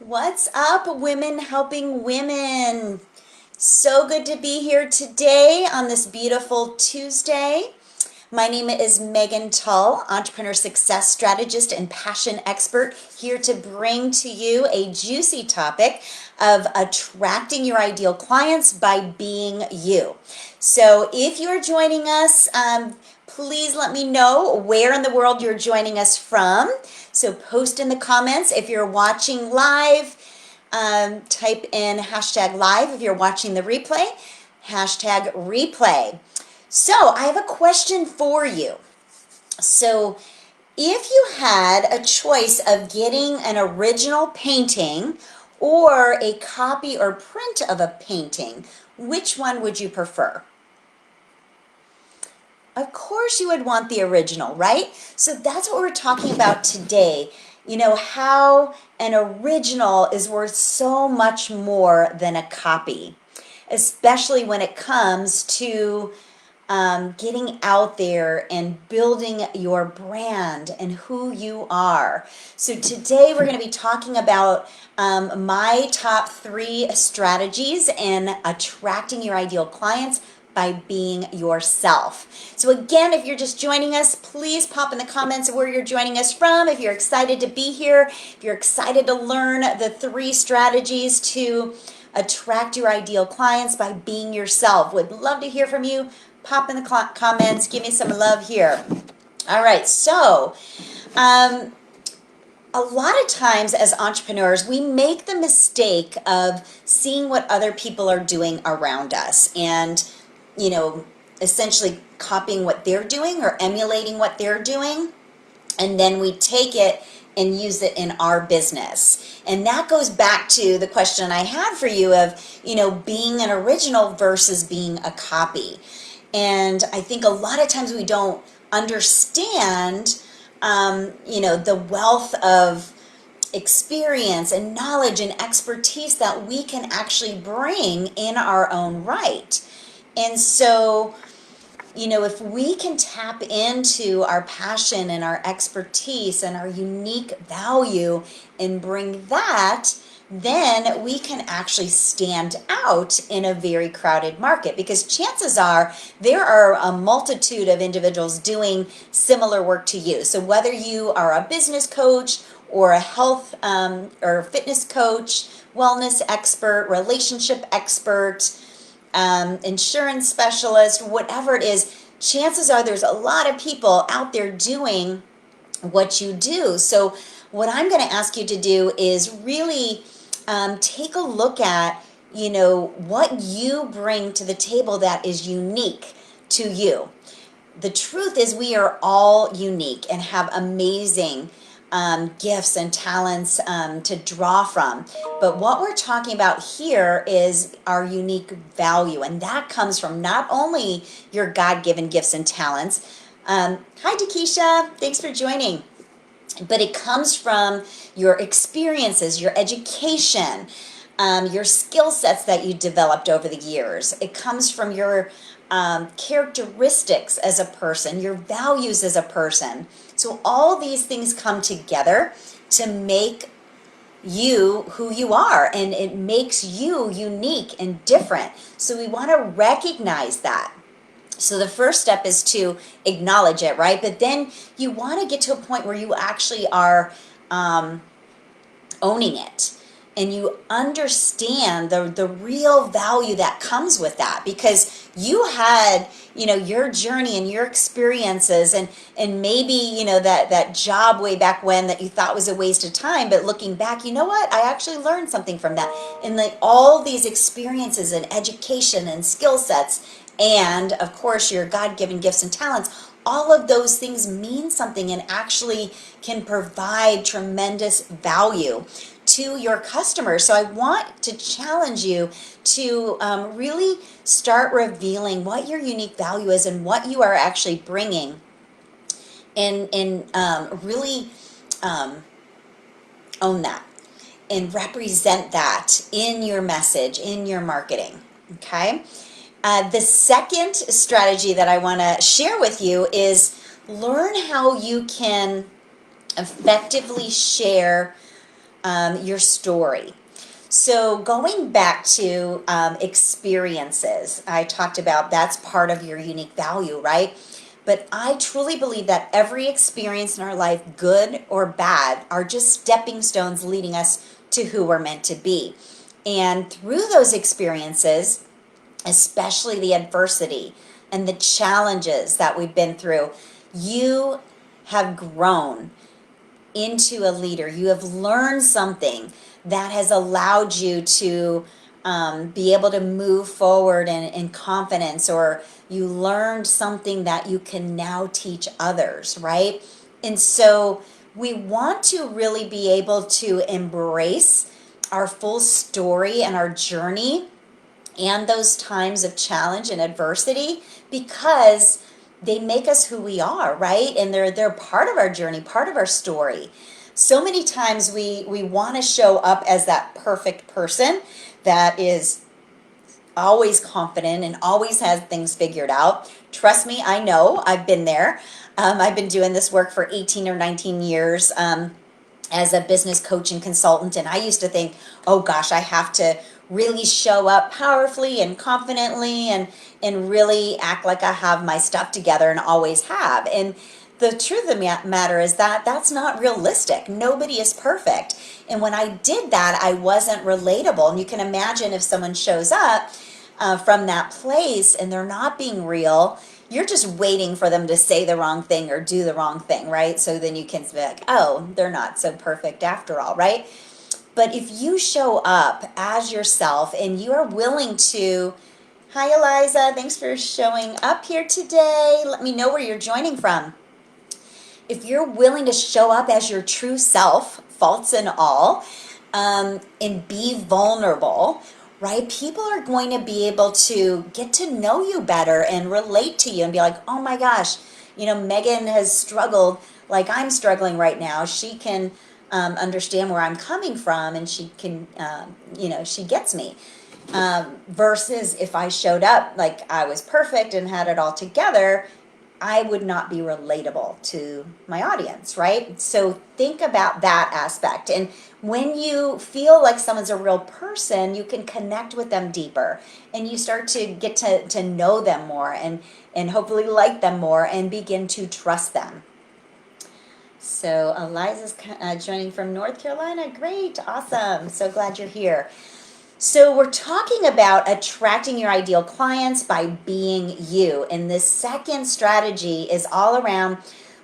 What's up, women helping women? So good to be here today on this beautiful Tuesday. My name is Megan Tull, entrepreneur success strategist and passion expert, here to bring to you a juicy topic of attracting your ideal clients by being you. So if you're joining us, please let me know where in the world you're joining us from. So post in the comments if you're watching live. Type in hashtag live if you're watching the replay, hashtag replay. So I have a question for you. So if you had a choice of getting an original painting or a copy or print of a painting, which one would you prefer? Of course you would want the original, right? So that's what we're talking about today. You know, how an original is worth so much more than a copy, especially when it comes to getting out there and building your brand and who you are. So today we're going to be talking about my top 3 strategies in attracting your ideal clients by being yourself. So again, if you're just joining us, please pop in the comments where you're joining us from. If you're excited to be here, if you're excited to learn the 3 strategies to attract your ideal clients by being yourself. Would love to hear from you. Pop in the comments. Give me some love here. All right, so a lot of times as entrepreneurs, we make the mistake of seeing what other people are doing around us and, you know, essentially copying what they're doing or emulating what they're doing. And then we take it and use it in our business. And that goes back to the question I had for you of, you know, being an original versus being a copy. And I think a lot of times we don't understand, you know, the wealth of experience and knowledge and expertise that we can actually bring in our own right. And so, you know, if we can tap into our passion and our expertise and our unique value and bring that, then we can actually stand out in a very crowded market, because chances are there are a multitude of individuals doing similar work to you. So whether you are a business coach or a health or fitness coach, wellness expert, relationship expert, insurance specialist, whatever it is, chances are there's a lot of people out there doing what you do. So what I'm going to ask you to do is really take a look at, you know, what you bring to the table that is unique to you. The truth is we are all unique and have amazing gifts and talents to draw from. But what we're talking about here is our unique value, and that comes from not only your God-given gifts and talents. Hi, Dakisha. Thanks for joining. But it comes from your experiences, your education, your skill sets that you developed over the years. It comes from your characteristics as a person, your values as a person. So all these things come together to make you who you are, and it makes you unique and different. So we want to recognize that. So the first step is to acknowledge it, right? But then you want to get to a point where you actually are owning it. And you understand the real value that comes with that, because you had, you know, your journey and your experiences and maybe, you know, that job way back when that you thought was a waste of time, but looking back, you know what, I actually learned something from that. And like all these experiences and education and skill sets, and of course your God-given gifts and talents, all of those things mean something and actually can provide tremendous value to your customers. So I want to challenge you to really start revealing what your unique value is and what you are actually bringing, and really own that and represent that in your message, in your marketing. Okay. The second strategy that I want to share with you is learn how you can effectively share your story. So going back to experiences, I talked about that's part of your unique value, right? But I truly believe that every experience in our life, good or bad, are just stepping stones leading us to who we're meant to be. And through those experiences, especially the adversity and the challenges that we've been through, you have grown into a leader. You have learned something that has allowed you to be able to move forward in confidence, or you learned something that you can now teach others, right? And so we want to really be able to embrace our full story and our journey and those times of challenge and adversity, because they make us who we are, right? And they're part of our journey, part of our story. So many times we want to show up as that perfect person that is always confident and always has things figured out. Trust me, I know, I've been there. I've been doing this work for 18 or 19 years. As a business coach and consultant, and I used to think, oh gosh, I have to really show up powerfully and confidently and really act like I have my stuff together, and always have. And the truth of the matter is that that's not realistic. Nobody is perfect. And when I did that, I wasn't relatable. And you can imagine if someone shows up from that place and they're not being real, you're just waiting for them to say the wrong thing or do the wrong thing, right? So then you can be like, oh, they're not so perfect after all, right? But if you show up as yourself and you are willing to, hi Eliza, thanks for showing up here today. Let me know where you're joining from. If you're willing to show up as your true self, faults and all, and be vulnerable, right? People are going to be able to get to know you better and relate to you and be like, oh my gosh, Megan has struggled like I'm struggling right now. She can understand where I'm coming from, and she can, she gets me. Versus if I showed up like I was perfect and had it all together, I would not be relatable to my audience, right? So think about that aspect. And when you feel like someone's a real person, you can connect with them deeper, and you start to get to know them more, and hopefully like them more and begin to trust them. So Eliza's joining from North Carolina. Great, awesome. So glad you're here. So we're talking about attracting your ideal clients by being you. And this second strategy is all around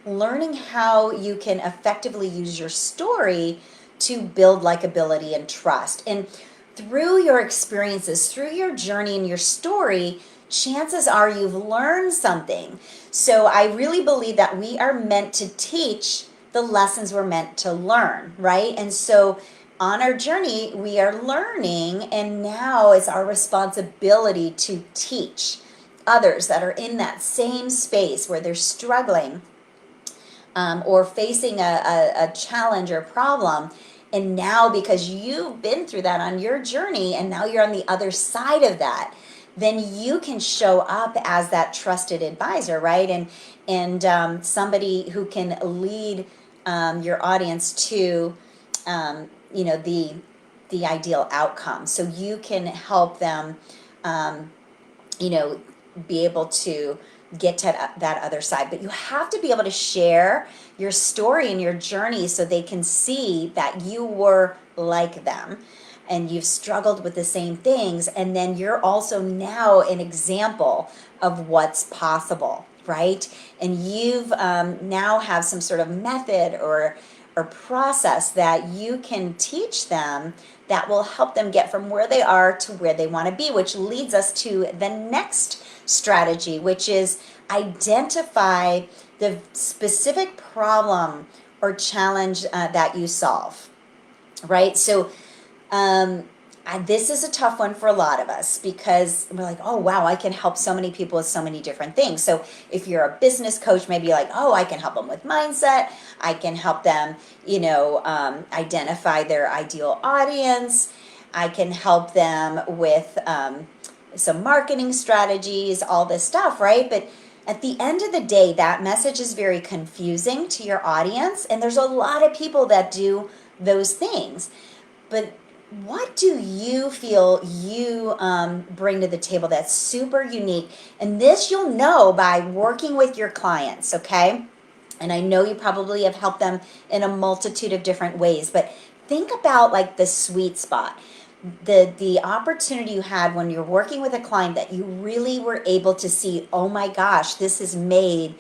learning how you can effectively use your story to build likability and trust. And through your experiences, through your journey and your story, chances are you've learned something. So I really believe that we are meant to teach the lessons we're meant to learn, right? And so on our journey, we are learning, and now it's our responsibility to teach others that are in that same space where they're struggling or facing a challenge or problem. And now, because you've been through that on your journey, and now you're on the other side of that, then you can show up as that trusted advisor, right? And somebody who can lead your audience to the ideal outcome. So you can help them be able to get to that other side. But you have to be able to share your story and your journey so they can see that you were like them and you've struggled with the same things, and then you're also now an example of what's possible, right? And you've now have some sort of method or process that you can teach them that will help them get from where they are to where they want to be, which leads us to the next strategy, which is identify the specific problem or challenge that you solve, right? So this is a tough one for a lot of us, because we're like, oh wow, I can help so many people with so many different things. So if you're a business coach, maybe you're like, oh, I can help them with mindset. I can help them, identify their ideal audience. I can help them with some marketing strategies, all this stuff, right? But at the end of the day, that message is very confusing to your audience. And there's a lot of people that do those things. But what do you feel you bring to the table that's super unique? And this you'll know by working with your clients, okay? And I know you probably have helped them in a multitude of different ways, but think about like the sweet spot, the opportunity you had when you're working with a client that you really were able to see, oh my gosh, this has made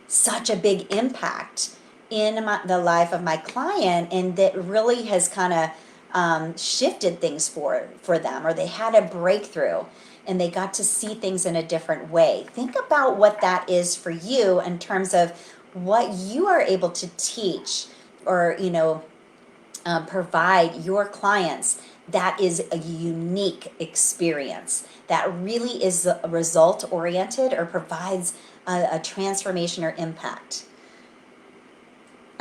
such a big impact in the life of my client, and that really has kind of shifted things for them, or they had a breakthrough and they got to see things in a different way. Think about what that is for you in terms of what you are able to teach or provide your clients that is a unique experience that really is result oriented or provides a transformation or impact.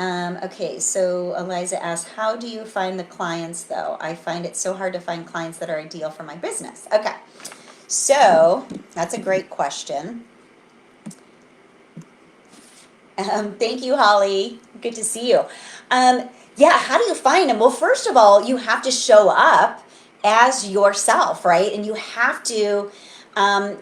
Okay, so Eliza asks, how do you find the clients though? I find it so hard to find clients that are ideal for my business. Okay, so that's a great question. Thank you, Holly. Good to see you. Yeah, how do you find them? Well, first of all, you have to show up as yourself, right? And you have to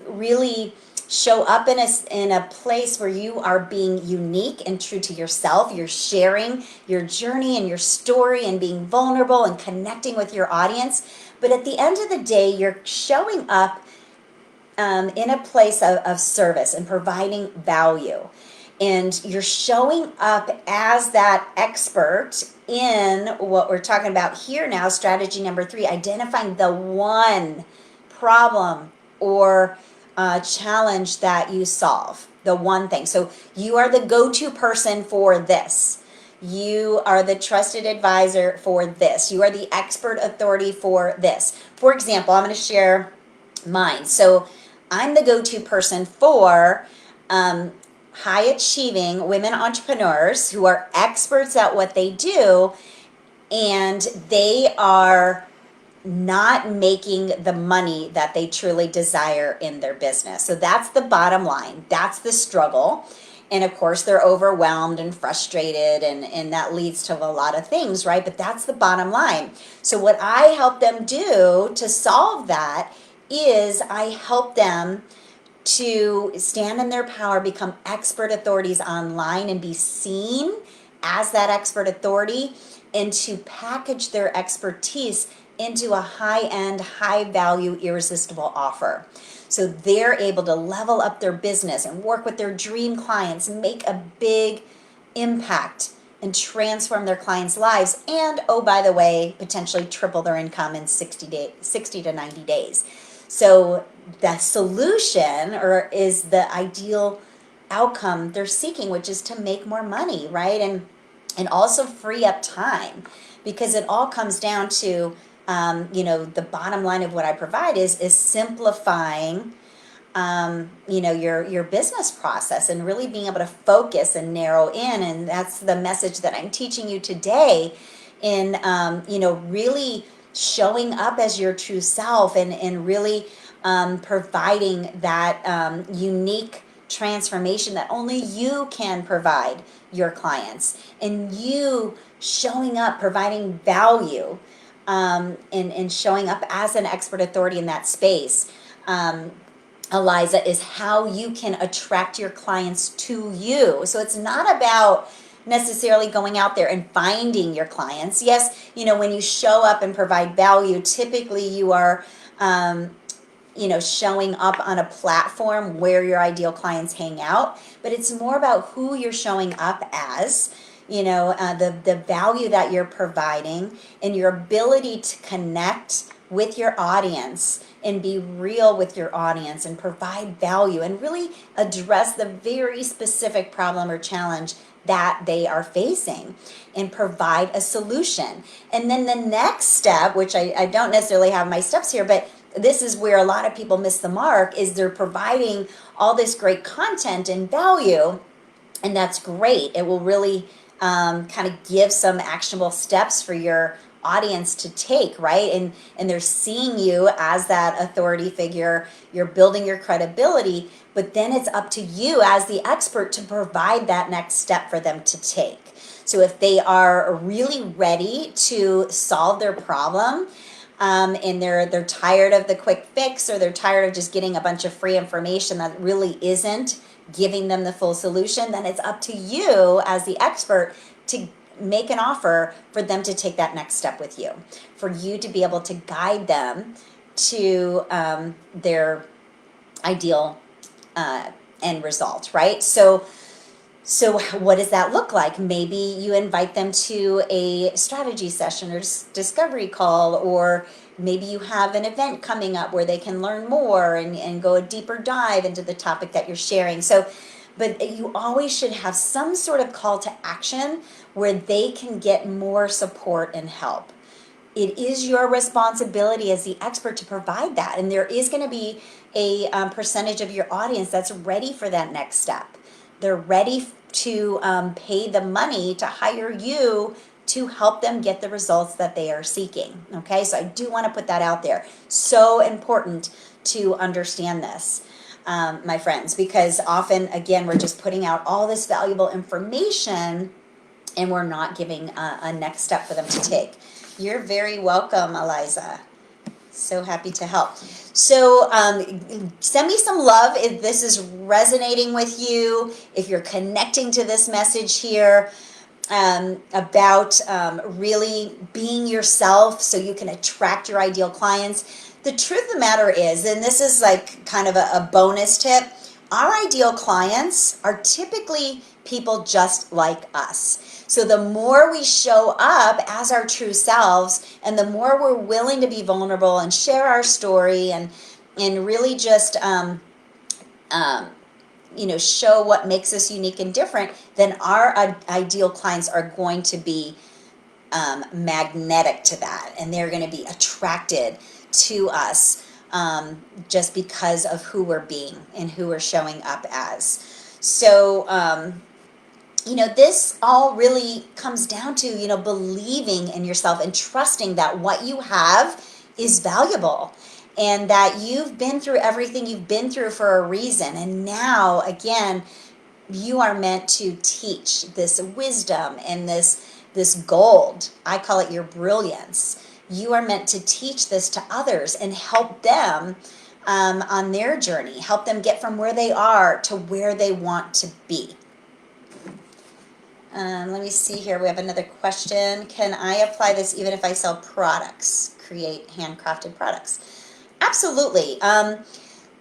really show up in a place where you are being unique and true to yourself. You're sharing your journey and your story and being vulnerable and connecting with your audience. But at the end of the day, you're showing up in a place of service and providing value. And you're showing up as that expert in what we're talking about here now, strategy number 3, identifying the one problem or challenge that you solve, the one thing. So you are the go-to person for this. You are the trusted advisor for this. You are the expert authority for this. For example, I'm going to share mine. So I'm the go-to person for high achieving women entrepreneurs who are experts at what they do, and they are not making the money that they truly desire in their business. So that's the bottom line. That's the struggle. And of course, they're overwhelmed and frustrated, and that leads to a lot of things, right? But that's the bottom line. So what I help them do to solve that is I help them to stand in their power, become expert authorities online and be seen as that expert authority, and to package their expertise into a high-end, high-value, irresistible offer. So they're able to level up their business and work with their dream clients, make a big impact and transform their clients' lives, and oh, by the way, potentially triple their income in 60 to 90 days. So the solution is the ideal outcome they're seeking, which is to make more money, right? And also free up time, because it all comes down to, the bottom line of what I provide is simplifying, your business process and really being able to focus and narrow in. And that's the message that I'm teaching you today in, really showing up as your true self and really providing that unique transformation that only you can provide your clients, and you showing up, providing value, and showing up as an expert authority in that space, Eliza, is how you can attract your clients to you. So it's not about necessarily going out there and finding your clients. Yes, when you show up and provide value, typically you are showing up on a platform where your ideal clients hang out, but it's more about who you're showing up as, the value that you're providing, and your ability to connect with your audience and be real with your audience and provide value and really address the very specific problem or challenge that they are facing and provide a solution. And then the next step, which I don't necessarily have my steps here, but this is where a lot of people miss the mark, is they're providing all this great content and value, and that's great. It will really kind of give some actionable steps for your audience to take, right? And they're seeing you as that authority figure. You're building your credibility, but then it's up to you as the expert to provide that next step for them to take. So if they are really ready to solve their problem, and they're tired of the quick fix, or they're tired of just getting a bunch of free information that really isn't giving them the full solution, then it's up to you as the expert to make an offer for them to take that next step with you, for you to be able to guide them to their ideal end result, right? So what does that look like? Maybe you invite them to a strategy session or discovery call, or maybe you have an event coming up where they can learn more and go a deeper dive into the topic that you're sharing. But you always should have some sort of call to action where they can get more support and help. It is your responsibility as the expert to provide that. And there is going to be a percentage of your audience that's ready for that next step. They're ready to pay the money to hire you to help them get the results that they are seeking. Okay, so I do want to put that out there. So important to understand this, my friends, because often, again, we're just putting out all this valuable information and we're not giving a next step for them to take. You're very welcome, Eliza. So happy to help. So send me some love if this is resonating with you, if you're connecting to this message here about really being yourself so you can attract your ideal clients. The truth of the matter is, and this is like kind of a bonus tip, our ideal clients are typically people just like us. So the more we show up as our true selves, and the more we're willing to be vulnerable and share our story and really just show what makes us unique and different, then our ideal clients are going to be magnetic to that, and they're going to be attracted to us just because of who we're being and who we're showing up as. So this all really comes down to, believing in yourself and trusting that what you have is valuable and that you've been through everything you've been through for a reason. And now, again, you are meant to teach this wisdom and this gold. I call it your brilliance. You are meant to teach this to others and help them on their journey, help them get from where they are to where they want to be. Let me see here. We have another question. Can I apply this even if I sell products, create handcrafted products? Absolutely.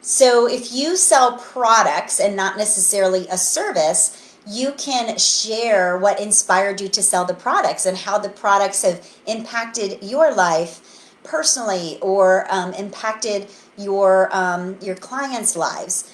So if you sell products and not necessarily a service, you can share what inspired you to sell the products and how the products have impacted your life personally, or impacted your clients' lives.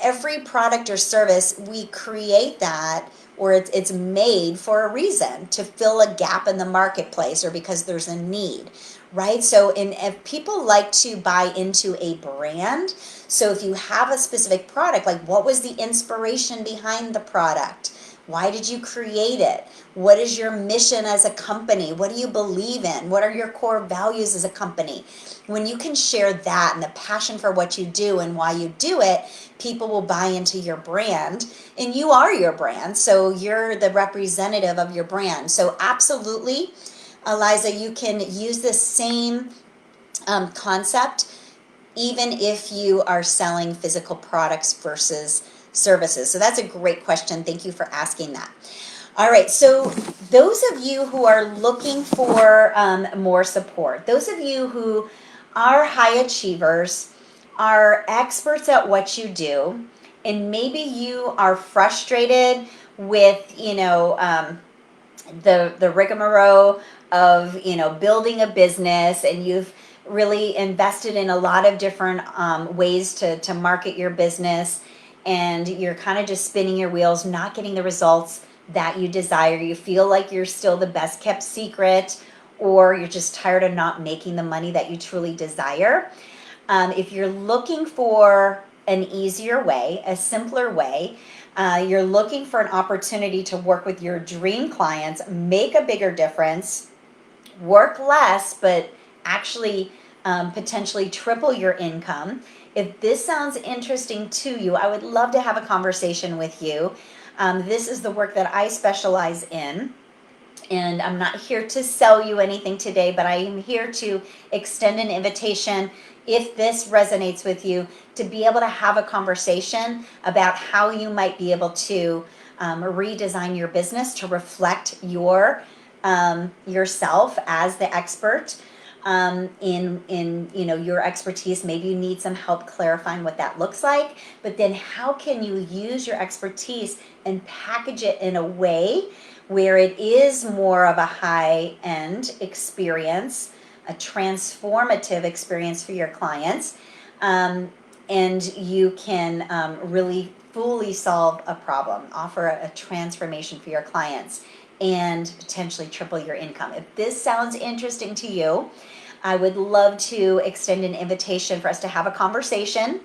Every product or service, we create that, or it's made for a reason, to fill a gap in the marketplace or because there's a need, right? So if people like to buy into a brand, so if you have a specific product, like what was the inspiration behind the product? Why did you create it? What is your mission as a company? What do you believe in? What are your core values as a company? When you can share that and the passion for what you do and why you do it, people will buy into your brand, and you are your brand. So you're the representative of your brand. So absolutely, Eliza, you can use the same concept even if you are selling physical products versus services. So that's a great question. Thank you for asking that. All right, so those of you who are looking for more support, those of you who are high achievers, are experts at what you do, and maybe you are frustrated with, the rigmarole of, building a business, and you've really invested in a lot of different ways to market your business, and you're kind of just spinning your wheels, not getting the results that you desire. You feel like you're still the best kept secret, or you're just tired of not making the money that you truly desire. If you're looking for an easier way, a simpler way, you're looking for an opportunity to work with your dream clients, make a bigger difference, work less, but actually potentially triple your income. If this sounds interesting to you, I would love to have a conversation with you. This is the work that I specialize in. And I'm not here to sell you anything today, but I am here to extend an invitation, if this resonates with you, to be able to have a conversation about how you might be able to redesign your business to reflect yourself as the expert in your expertise. Maybe you need some help clarifying what that looks like, but then how can you use your expertise and package it in a way where it is more of a high-end experience, a transformative experience for your clients, and you can really fully solve a problem, offer a transformation for your clients, and potentially triple your income. If this sounds interesting to you, I would love to extend an invitation for us to have a conversation.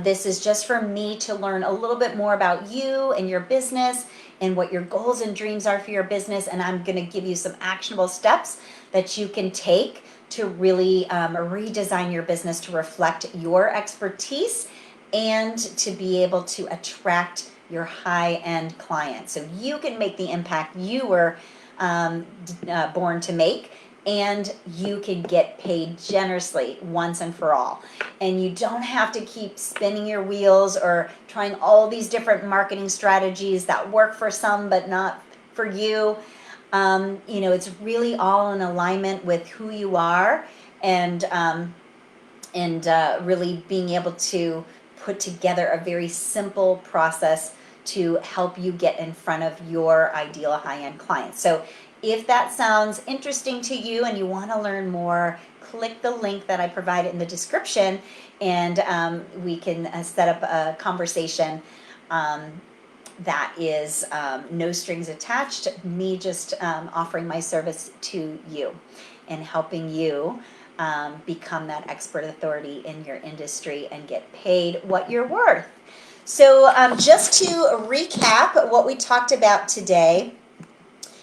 This is just for me to learn a little bit more about you and your business and what your goals and dreams are for your business. And I'm going to give you some actionable steps that you can take to really redesign your business to reflect your expertise and to be able to attract your high-end clients. So you can make the impact you were born to make, and you can get paid generously once and for all. And you don't have to keep spinning your wheels or trying all these different marketing strategies that work for some but not for you. It's really all in alignment with who you are, and really being able to put together a very simple process to help you get in front of your ideal high-end clients. So if that sounds interesting to you and you want to learn more, click the link that I provided in the description, and we can set up a conversation that is no strings attached, me just offering my service to you and helping you become that expert authority in your industry and get paid what you're worth. So just to recap what we talked about today,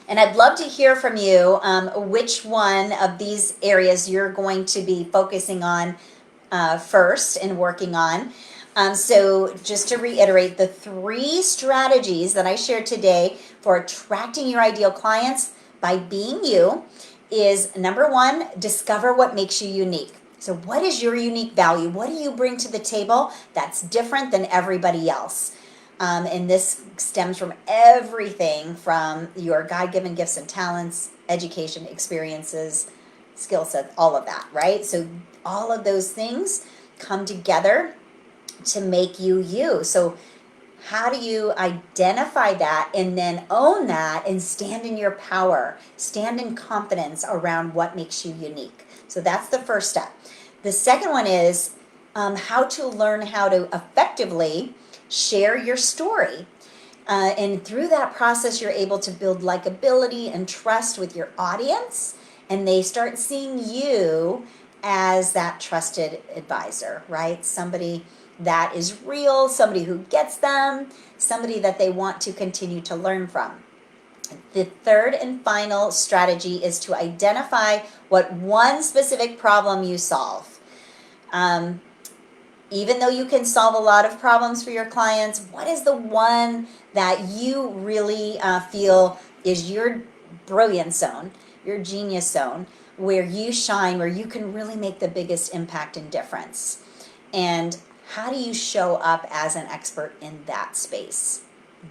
and I'd love to hear from you which one of these areas you're going to be focusing on first and working on. So just to reiterate, the 3 strategies that I shared today for attracting your ideal clients by being you is, number 1, discover what makes you unique. So what is your unique value? What do you bring to the table that's different than everybody else? And this stems from everything from your God-given gifts and talents, education, experiences, skill sets, all of that, right? So all of those things come together to make you you. So how do you identify that and then own that and stand in your power, stand in confidence around what makes you unique? So that's the first step. The second one is how to learn how to effectively share your story. And through that process, you're able to build likability and trust with your audience, and they start seeing you as that trusted advisor, right? Somebody that is real, somebody who gets them, somebody that they want to continue to learn from. The third and final strategy is to identify what one specific problem you solve. Even though you can solve a lot of problems for your clients, what is the one that you really feel is your brilliance zone, your genius zone, where you shine, where you can really make the biggest impact and difference? And how do you show up as an expert in that space?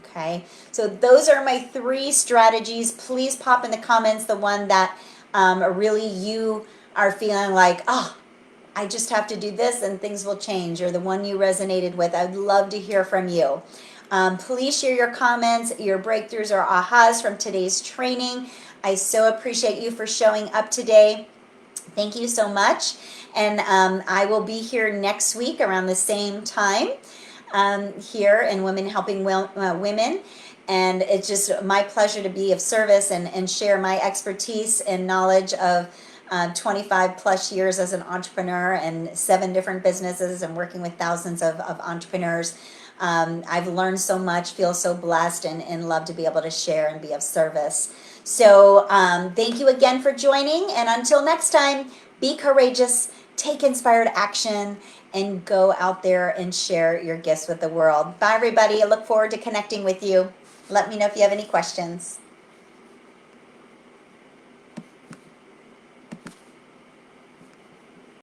Okay, so those are my 3 strategies. Please pop in the comments the one that really you are feeling like, oh, I just have to do this and things will change, or the one you resonated with. I'd love to hear from you. Please share your comments, your breakthroughs or ahas from today's training. I so appreciate you for showing up today. Thank you so much. And I will be here next week around the same time here in Women Helping Women. And it's just my pleasure to be of service and share my expertise and knowledge of 25 plus years as an entrepreneur and 7 different businesses and working with thousands of entrepreneurs. I've learned so much, feel so blessed, and love to be able to share and be of service. So thank you again for joining. And until next time, be courageous take inspired action and go out there and share your gifts with the world. Bye, everybody. I look forward to connecting with you. Let me know if you have any questions.